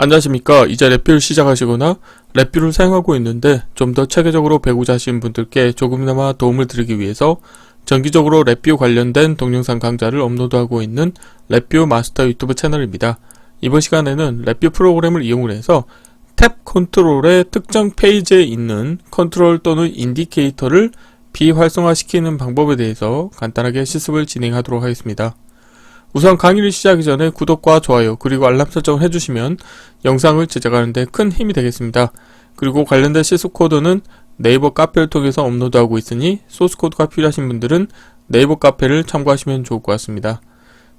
안녕하십니까. 이제 랩뷰를 시작하시거나 랩뷰를 사용하고 있는데 좀 더 체계적으로 배우자 하신 분들께 조금이나마 도움을 드리기 위해서 정기적으로 랩뷰 관련된 동영상 강좌를 업로드하고 있는 랩뷰 마스터 유튜브 채널입니다. 이번 시간에는 랩뷰 프로그램을 이용을 해서 탭 컨트롤의 특정 페이지에 있는 컨트롤 또는 인디케이터를 비활성화시키는 방법에 대해서 간단하게 실습을 진행하도록 하겠습니다. 우선 강의를 시작하기 전에 구독과 좋아요 그리고 알람 설정을 해주시면 영상을 제작하는데 큰 힘이 되겠습니다. 그리고 관련된 실습 코드는 네이버 카페를 통해서 업로드하고 있으니 소스 코드가 필요하신 분들은 네이버 카페를 참고하시면 좋을 것 같습니다.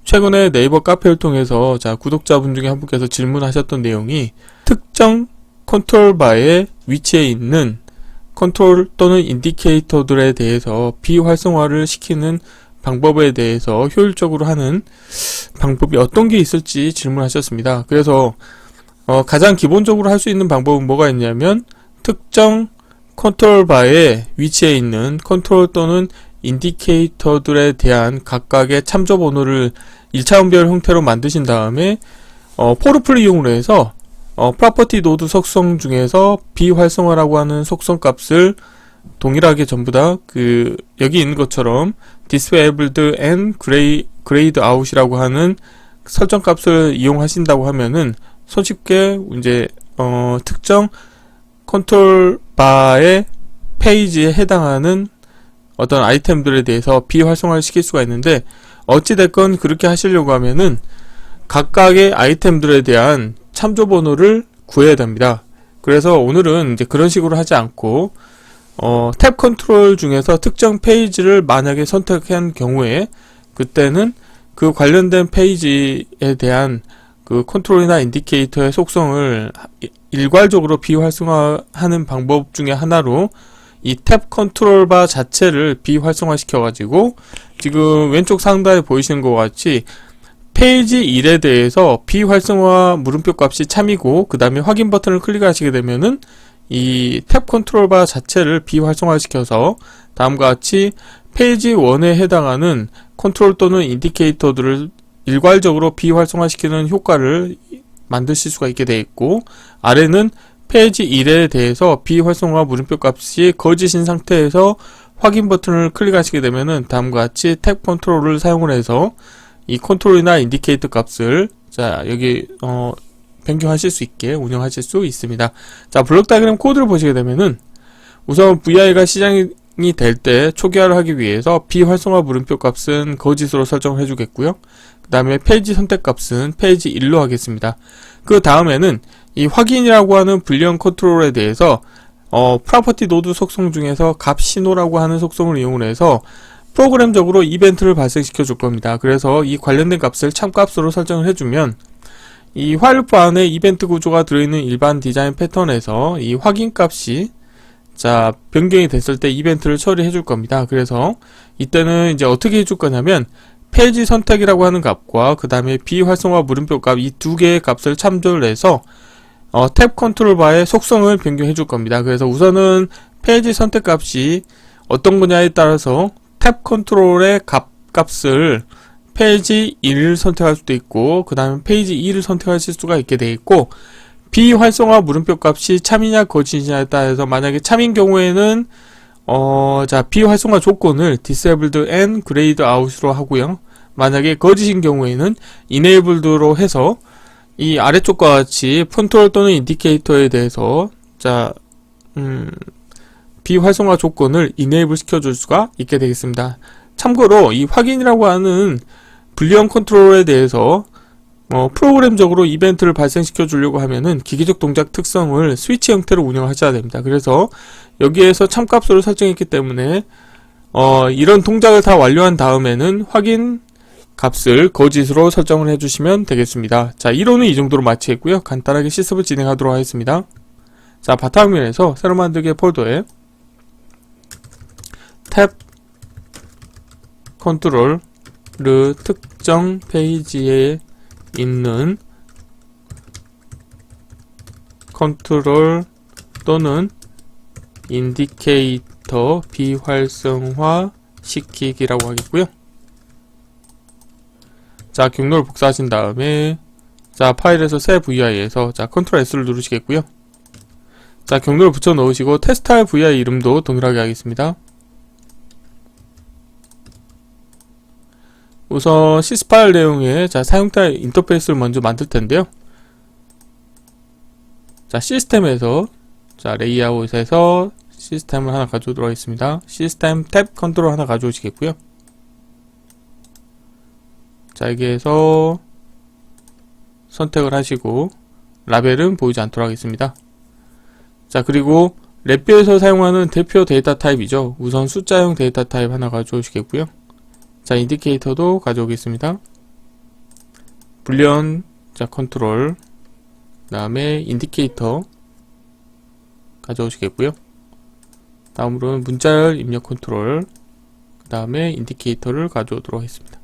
최근에 네이버 카페를 통해서 구독자분 중에 한 분께서 질문하셨던 내용이 특정 컨트롤 바의 위치에 있는 컨트롤 또는 인디케이터들에 대해서 비활성화를 시키는 방법에 대해서 효율적으로 하는 방법이 어떤 게 있을지 질문하셨습니다. 그래서 가장 기본적으로 할 수 있는 방법은 뭐가 있냐면 특정 컨트롤 바의 위치에 있는 컨트롤 또는 인디케이터들에 대한 각각의 참조 번호를 1차원별 형태로 만드신 다음에 포르플 이용으로 해서 프로퍼티 노드 속성 중에서 비활성화라고 하는 속성 값을 동일하게 전부 다 여기 있는 것처럼 disabled and grayed out이라고 하는 설정 값을 이용하신다고 하면은 손쉽게 이제 특정 컨트롤 바의 페이지에 해당하는 어떤 아이템들에 대해서 비활성화를 시킬 수가 있는데, 어찌됐건 그렇게 하시려고 하면은 각각의 아이템들에 대한 참조 번호를 구해야 됩니다. 그래서 오늘은 이제 그런 식으로 하지 않고 탭 컨트롤 중에서 특정 페이지를 만약에 선택한 경우에 그때는 그 관련된 페이지에 대한 그 컨트롤이나 인디케이터의 속성을 일괄적으로 비활성화하는 방법 중에 하나로 이 탭 컨트롤 바 자체를 비활성화 시켜가지고 지금 왼쪽 상단에 보이시는 것 같이 페이지 1에 대해서 비활성화 물음표 값이 참이고 그 다음에 확인 버튼을 클릭하시게 되면은 이 탭 컨트롤 바 자체를 비활성화시켜서 다음과 같이 페이지 1에 해당하는 컨트롤 또는 인디케이터들을 일괄적으로 비활성화시키는 효과를 만드실 수가 있게 되어 있고, 아래는 페이지 1에 대해서 비활성화 물음표 값이 거짓인 상태에서 확인 버튼을 클릭하시게 되면은 다음과 같이 탭 컨트롤을 사용을 해서 이 컨트롤이나 인디케이터 값을 여기 변경하실 수 있게 운영하실 수 있습니다. 블록 다이어그램 코드를 보시게 되면은 우선 VI가 시작이 될 때 초기화를 하기 위해서 비활성화 물음표 값은 거짓으로 설정을 해주겠고요. 그 다음에 페이지 선택 값은 페이지 1로 하겠습니다. 그 다음에는 이 확인이라고 하는 불리언 컨트롤에 대해서 프로퍼티 노드 속성 중에서 값 신호라고 하는 속성을 이용을 해서 프로그램적으로 이벤트를 발생시켜 줄 겁니다. 그래서 이 관련된 값을 참값으로 설정을 해주면 이 while loop 안에 이벤트 구조가 들어있는 일반 디자인 패턴에서 이 확인 값이 변경이 됐을 때 이벤트를 처리해 줄 겁니다. 그래서 이때는 이제 어떻게 해줄 거냐면 페이지 선택이라고 하는 값과 그 다음에 비활성화 물음표 값 이 두 개의 값을 참조를 해서 탭 컨트롤 바의 속성을 변경해 줄 겁니다. 그래서 우선은 페이지 선택 값이 어떤 거냐에 따라서 탭 컨트롤의 값을 페이지 1을 선택할 수도 있고 그 다음에 페이지 2를 선택하실 수가 있게 되어 있고, 비활성화 물음표 값이 참이냐 거짓이냐에 따라서 만약에 참인 경우에는 비활성화 조건을 disabled and grayed out으로 하고요. 만약에 거짓인 경우에는 enabled로 해서 이 아래쪽과 같이 컨트롤 또는 인디케이터에 대해서 비활성화 조건을 enable 시켜줄 수가 있게 되겠습니다. 참고로 이 확인이라고 하는 불리언 컨트롤에 대해서 프로그램적으로 이벤트를 발생시켜 주려고 하면은 기계적 동작 특성을 스위치 형태로 운영하셔야 됩니다. 그래서 여기에서 참값으로 설정했기 때문에 이런 동작을 다 완료한 다음에는 확인 값을 거짓으로 설정을 해주시면 되겠습니다. 이론은 이 정도로 마치겠고요. 간단하게 실습을 진행하도록 하겠습니다. 바탕화면에서 새로 만들기 폴더에 탭 컨트롤 특정 페이지에 있는 컨트롤 또는 인디케이터 비활성화 시키기라고 하겠고요. 경로를 복사하신 다음에 자, 파일에서 새 VI에서 자, 컨트롤 S를 누르시겠고요. 자, 경로를 붙여 넣으시고 테스트할 VI 이름도 동일하게 하겠습니다. 우선 시스 파일 내용에 자, 사용자 인터페이스를 먼저 만들 텐데요. 자, 시스템에서 자, 레이아웃에서 시스템을 하나 가져오도록 하겠습니다. 시스템 탭 컨트롤 하나 가져오시겠고요. 자, 여기에서 선택을 하시고 라벨은 보이지 않도록 하겠습니다. 자, 그리고 랩뷰에서 사용하는 대표 데이터 타입이죠. 우선 숫자형 데이터 타입 하나 가져오시겠고요. 자, 인디케이터도 가져오겠습니다. 불리언 자, 컨트롤 그 다음에 인디케이터 가져오시겠고요. 다음으로는 문자열 입력 컨트롤 그 다음에 인디케이터를 가져오도록 하겠습니다.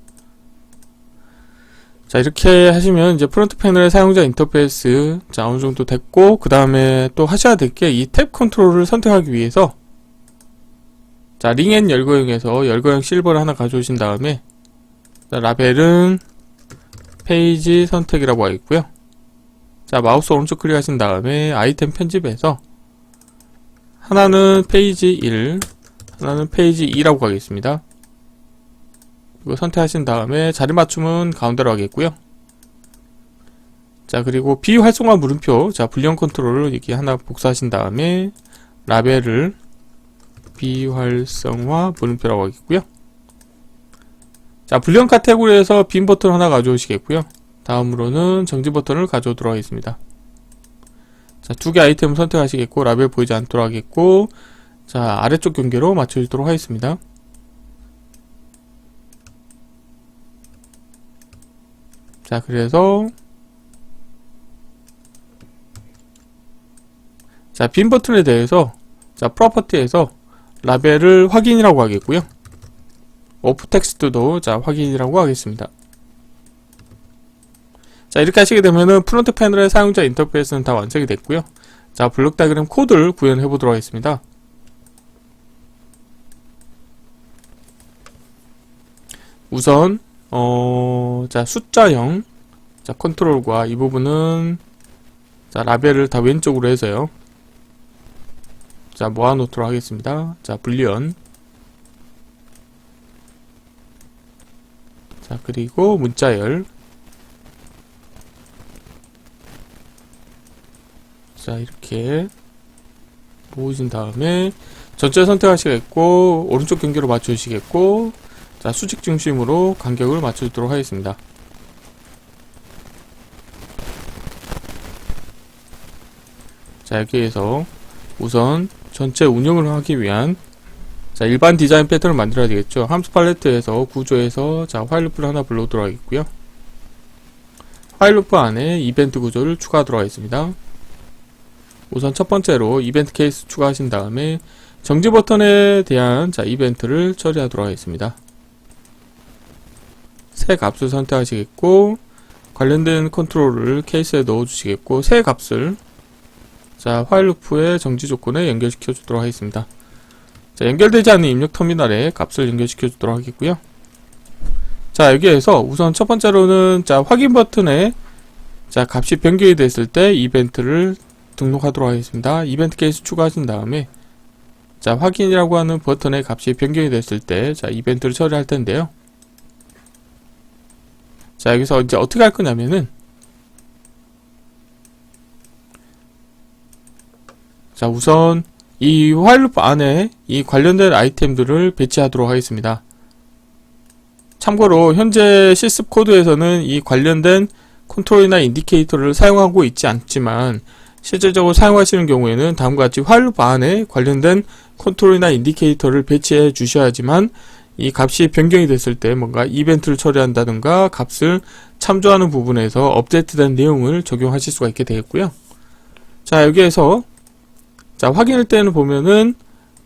자, 이렇게 하시면 이제 프론트 패널의 사용자 인터페이스 자, 어느 정도 됐고, 그 다음에 또 하셔야 될 게 이 탭 컨트롤을 선택하기 위해서 자, 링앤 열거형에서 열거형 실버를 하나 가져오신 다음에 자, 라벨은 페이지 선택이라고 하겠고요. 자, 마우스 오른쪽 클릭하신 다음에 아이템 편집에서 하나는 페이지 1, 하나는 페이지 2라고 하겠습니다. 이거 선택하신 다음에 자리 맞춤은 가운데로 하겠고요. 자, 그리고 비활성화 물음표 자, 불리언 컨트롤을 여기 하나 복사하신 다음에 라벨을 비활성화 물음표라고 하겠고요. 자, 불리언 카테고리에서 빈 버튼 하나 가져오시겠고요. 다음으로는 정지 버튼을 가져오도록 하겠습니다. 자, 두 개 아이템을 선택하시겠고 라벨 보이지 않도록 하겠고, 자, 아래쪽 경계로 맞춰주도록 하겠습니다. 자, 그래서 자, 빈 버튼에 대해서 자, 프로퍼티에서 라벨을 확인이라고 하겠고요. 오프 텍스트도 자, 확인이라고 하겠습니다. 자, 이렇게 하시게 되면은 프론트 패널의 사용자 인터페이스는 다 완성이 됐고요. 자, 블록 다이그램 코드를 구현해 보도록 하겠습니다. 우선 자, 숫자형 자, 컨트롤과 이 부분은 자, 라벨을 다 왼쪽으로 해서요. 자, 모아놓도록 하겠습니다. 자, 불리언 자, 그리고 문자열 자, 이렇게 모으신 다음에 전체 선택하시겠고 오른쪽 경계로 맞춰주시겠고, 자, 수직 중심으로 간격을 맞춰주도록 하겠습니다. 자, 여기에서 우선 전체 운영을 하기 위한 자, 일반 디자인 패턴을 만들어야 되겠죠. 함수 팔레트에서 구조에서 자, 화일 루프를 하나 불러오도록 하겠고요. 화일 루프 안에 이벤트 구조를 추가하도록 하겠습니다. 우선 첫 번째로 이벤트 케이스 추가하신 다음에 정지 버튼에 대한 자, 이벤트를 처리하도록 하겠습니다. 새 값을 선택하시겠고, 관련된 컨트롤을 케이스에 넣어주시겠고, 새 값을 자, 화일 루프의 정지 조건에 연결시켜 주도록 하겠습니다. 자, 연결되지 않는 입력 터미널에 값을 연결시켜 주도록 하겠고요. 자, 여기에서 우선 첫 번째로는 자, 확인 버튼에 자, 값이 변경이 됐을 때 이벤트를 등록하도록 하겠습니다. 이벤트 케이스 추가하신 다음에 자, 확인이라고 하는 버튼의 값이 변경이 됐을 때 자, 이벤트를 처리할 텐데요. 자, 여기서 이제 어떻게 할 거냐면은 자, 우선 이 화일 루프 안에 이 관련된 아이템들을 배치하도록 하겠습니다. 참고로 현재 실습 코드에서는 이 관련된 컨트롤이나 인디케이터를 사용하고 있지 않지만 실질적으로 사용하시는 경우에는 다음과 같이 화일 루프 안에 관련된 컨트롤이나 인디케이터를 배치해 주셔야지만 이 값이 변경이 됐을 때 뭔가 이벤트를 처리한다든가 값을 참조하는 부분에서 업데이트된 내용을 적용하실 수가 있게 되겠고요. 자, 여기에서 자, 확인할 때는 보면은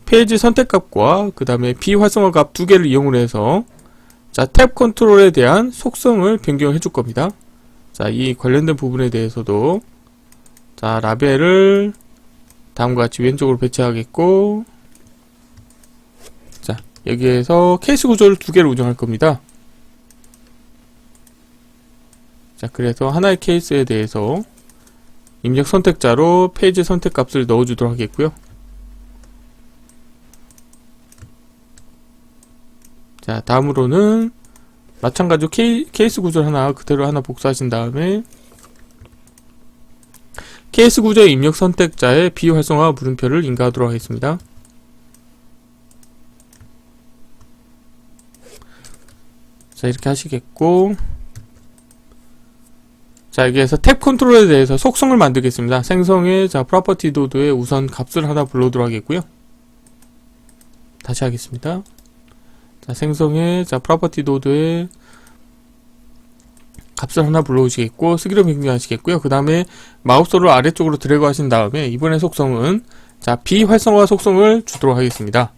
페이지 선택값과 그 다음에 비활성화 값 두 개를 이용을 해서 자, 탭 컨트롤에 대한 속성을 변경해 줄 겁니다. 자, 이 관련된 부분에 대해서도 자, 라벨을 다음과 같이 왼쪽으로 배치하겠고, 자, 여기에서 케이스 구조를 두 개를 운영할 겁니다. 자, 그래서 하나의 케이스에 대해서 입력 선택자로 페이지 선택 값을 넣어주도록 하겠고요. 자, 다음으로는 마찬가지로 케이스 구조를 그대로 하나 복사하신 다음에 케이스 구조의 입력 선택자에 비활성화 물음표를 인가하도록 하겠습니다. 자, 이렇게 하시겠고, 자, 여기에서 탭 컨트롤에 대해서 속성을 만들겠습니다. 생성의 프로퍼티 노드에 우선 값을 하나 불러오도록 하겠고요. 다시 하겠습니다. 자, 생성의 프로퍼티 노드에 값을 하나 불러오시겠고, 쓰기로 변경하시겠고요. 그 다음에 마우스를 아래쪽으로 드래그 하신 다음에 이번에 속성은 비활성화 속성을 주도록 하겠습니다.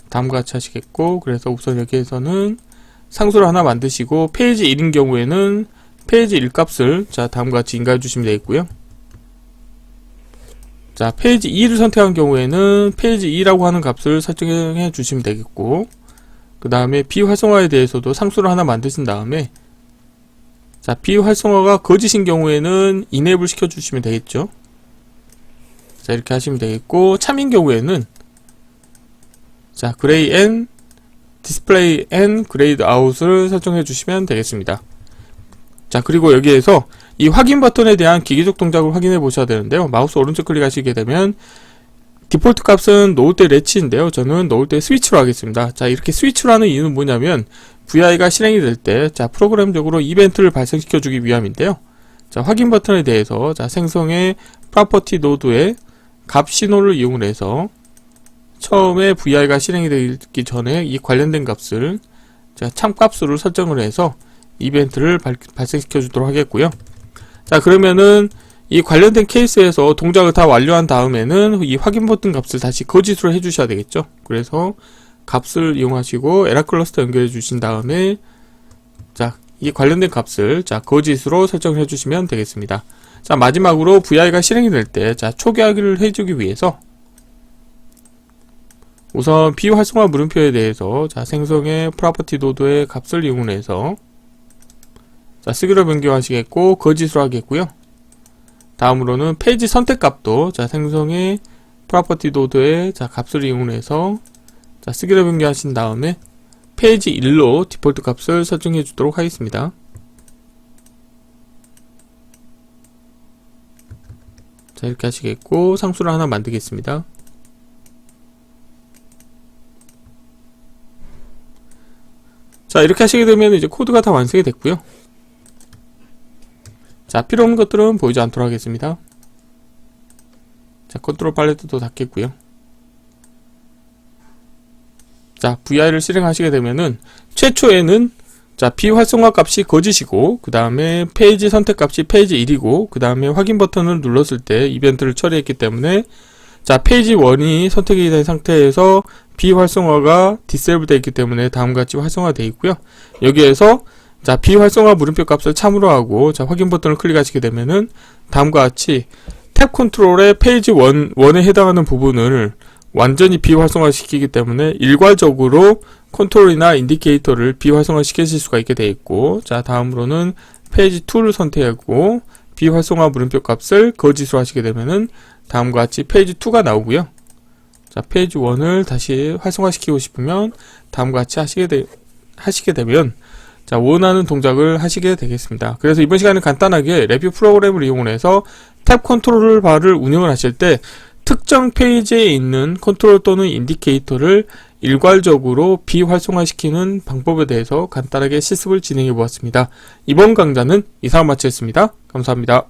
다음과 같이 하시겠고, 그래서 우선 여기에서는 상수를 하나 만드시고, 페이지 1인 경우에는 페이지 1값을 다음과 같이 인가해 주시면 되겠고요. 자, 페이지 2를 선택한 경우에는 페이지 2라고 하는 값을 설정해 주시면 되겠고, 그 다음에 비활성화에 대해서도 상수를 하나 만드신 다음에, 자, 비활성화가 거짓인 경우에는 이네이블 시켜주시면 되겠죠. 자, 이렇게 하시면 되겠고, 참인 경우에는 자, 그레이 앤 디스플레이 앤 그레이드 아웃을 설정해 주시면 되겠습니다. 자, 그리고 여기에서 이 확인 버튼에 대한 기계적 동작을 확인해 보셔야 되는데요. 마우스 오른쪽 클릭하시게 되면 디폴트 값은 놓을 때 레치인데요. 저는 놓을 때 스위치로 하겠습니다. 자, 이렇게 스위치로 하는 이유는 뭐냐면 VI가 실행이 될 때 프로그램적으로 이벤트를 발생시켜 주기 위함인데요. 자, 확인 버튼에 대해서 생성의 프로퍼티 노드의 값 신호를 이용해서 처음에 VI가 실행이 되기 전에 이 관련된 값을 참값으로 설정을 해서 이벤트를 발생시켜 주도록 하겠고요. 자, 그러면은 이 관련된 케이스에서 동작을 다 완료한 다음에는 이 확인 버튼 값을 다시 거짓으로 해 주셔야 되겠죠. 그래서 값을 이용하시고 에러 클러스터 연결해 주신 다음에 이 관련된 값을 거짓으로 설정해 주시면 되겠습니다. 자, 마지막으로 VI가 실행이 될 때 초기화를 해 주기 위해서 우선 비활성화 물음표에 대해서 생성의 프로퍼티 노드의 값을 이용해서 쓰기로 변경하시겠고, 거짓으로 하겠고요. 다음으로는 페이지 선택 값도 생성의 프로퍼티 노드의 값을 이용해서 쓰기로 변경하신 다음에 페이지 1로 디폴트 값을 설정해 주도록 하겠습니다. 자, 이렇게 하시겠고, 상수를 하나 만들겠습니다. 자, 이렇게 하시게 되면 이제 코드가 다 완성이 됐고요. 자, 필요 없는 것들은 보이지 않도록 하겠습니다. 자, 컨트롤 팔레트도 닫겠고요. 자, VI를 실행하시게 되면은 최초에는 비활성화 값이 거짓이고, 그 다음에 페이지 선택 값이 페이지 1이고, 그 다음에 확인 버튼을 눌렀을 때 이벤트를 처리했기 때문에 페이지 1이 선택이 된 상태에서 비활성화가 디세이블 되어 있기 때문에 다음과 같이 활성화되어 있고요. 여기에서 비활성화 물음표 값을 참으로 하고 확인 버튼을 클릭하시게 되면은 다음과 같이 탭 컨트롤의 페이지 1에 해당하는 부분을 완전히 비활성화 시키기 때문에 일괄적으로 컨트롤이나 인디케이터를 비활성화 시키실 수가 있게 되어 있고, 자, 다음으로는 페이지 2를 선택하고 비활성화 물음표 값을 거짓으로 하시게 되면은 다음과 같이 페이지 2가 나오고요. 자, 페이지 1을 다시 활성화시키고 싶으면 다음과 같이 하시게 되면 원하는 동작을 하시게 되겠습니다. 그래서 이번 시간은 간단하게 레뷰 프로그램을 이용해서 탭 컨트롤 바를 운영을 하실 때 특정 페이지에 있는 컨트롤 또는 인디케이터를 일괄적으로 비활성화시키는 방법에 대해서 간단하게 실습을 진행해 보았습니다. 이번 강좌는 이상으로 마치겠습니다. 감사합니다.